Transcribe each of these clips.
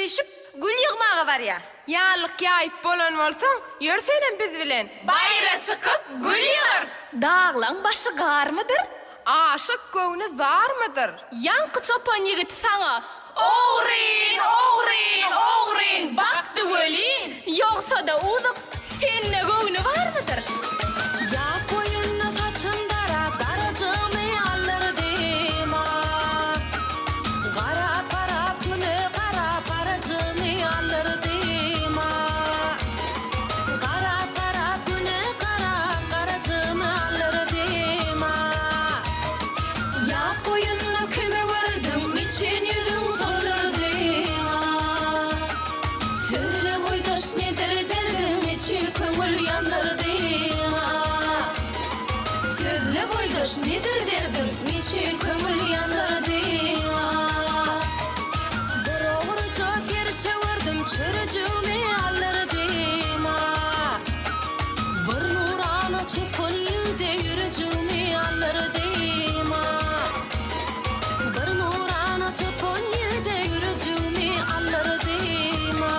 söýüşip gül ýygmaga barýar. Ýalyk ýaýyp bolan bolsaň, ýörsenem biz bilen. Bayra çykyp gül ýygar. Dağlaň başy garmydyr? Aşyk göwni zarmydyr? Ýanky çopan ýigit saňa Ogrin, ogrin, ogrin, bakdy welin. ýogsa da uzyk senne göwni barmydyr? Ya koyunna saçındara garacımı alırdıma. Kara para pını kara paracımı alırdıma. Kara para pını kara karacımı alırdıma. Ya koyunna küme vardım için yürüm sorurdıma. Söyle boydaş nedir derdim için kömür yandırdıma. Söyle boydaş nedir derdim için kömür yandırdıma. Bir oğruca fer çevirdim çörücüğümü alırdıma. Bir nurana çıkın yılde yürücüğümü alırdıma. Bir nurana çıkın yılde yürücüğümü alırdıma.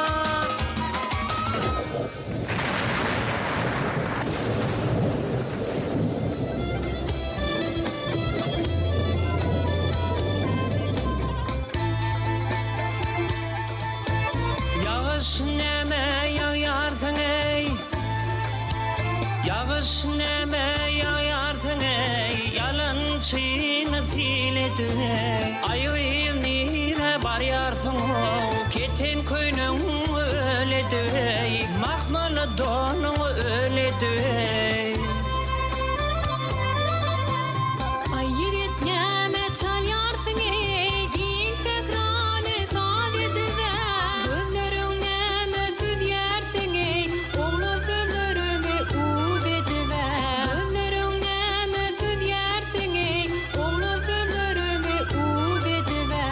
Yağış neme yağarsın ey, yağış neme yağarsın ey, yalancını siledin ey. Ayvız nire baryarsın o, keten köynün öledir ey, mahnalı donun öledir ey. Ay yiğit neme çalyarsın ey, giyin tekrarı sadedize. Gözlerin neme süzyersin ey, oğlu sözlerimi uvedive. Gözlerin neme süzyersin ey, oğlu sözlerimi uvedive.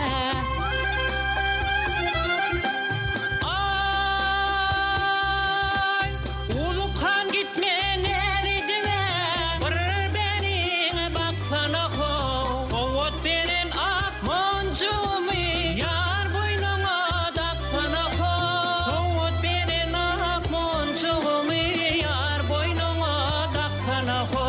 Ay, ulukan gitme neredine, bir benim baksana ho. Soğut benen ak moncumu, yar boynuma taksana ho. Soğut benen ak moncumu, yar boynuma taksana ho.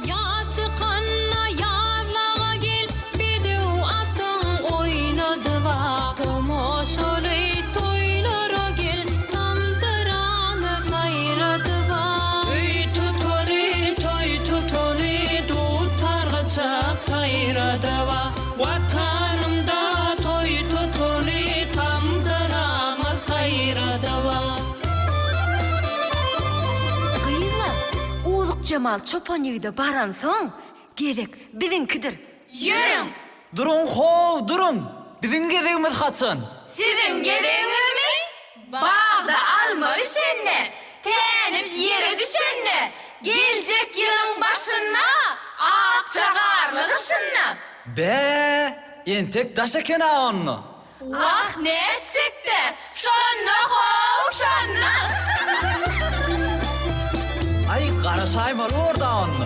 Ya çıkanna yazlağa gel, bidu atın oynadı va. Tomoşalı toylara gel, tam tıranı sayradı va. Toy tutoli, tutargıcak sayradava. Vatanımda toy tutoli, tam dırama sayradava. Gıyla, uzyk Cemal çopan ýigide baran soň, gezek biziňkidir. Ýörüň. Durun hov, durun. Bizim gezegimiz kaçın. Sizin gedeňizmi? Bagda alma işenne, tänip yere düşenne, geljek ýylyň başyna, akçagarly kışyna. Be, entek daş eken onu. Ah ne çekdi, şonna hov, şonna. Ay karasayım orada onu.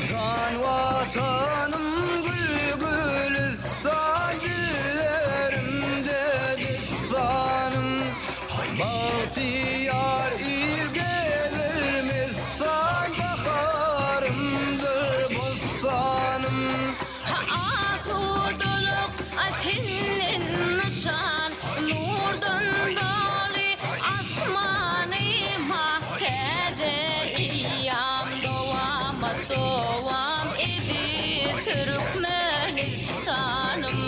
Can vatanım gül gülistan, dillerimde destanım. Bahtiyar il gelir misal, baharımdır bostanım. Asuduluk atinin nişan, nurdan dali asmanıma tede iyam doğam idi Türkmenistanım.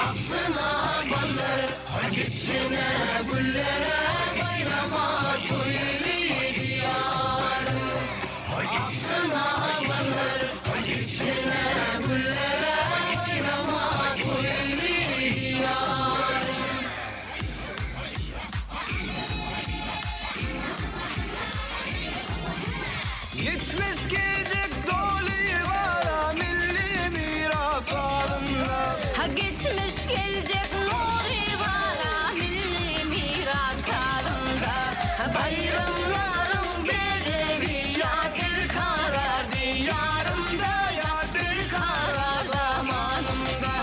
Aksına ballar, gitsine güllere, bayrama toyli diyarım. Aksına ballar, gitsine güllere, bayrama toyli diyarım. Geçmiş gelecek doli var milli miras alında. Ha geçmiş gelecek nuri vara milli miras kalında. Ha bayramlarım bedeli ya bir karar diyarımda, ya bir karar zamanımda.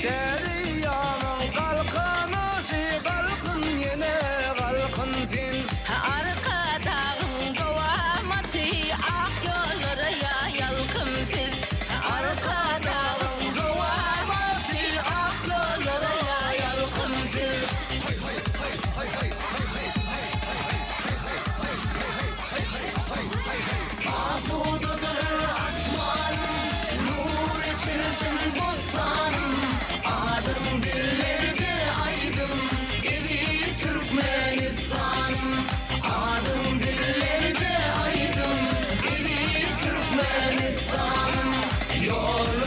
Teriyanın kalkanışı, kalkın yine kalkın sen. Arka dağın doğamatı ak yollara ya yalkımsız. Arka dağın doğamatı ak yollara ya yalkımsız. Asududur asmanım, nur içilsin bostanım. Adım dillerde aydım, evi Türkmenistanım. Adım dillerde aydım, evi Türkmenistanım. Yol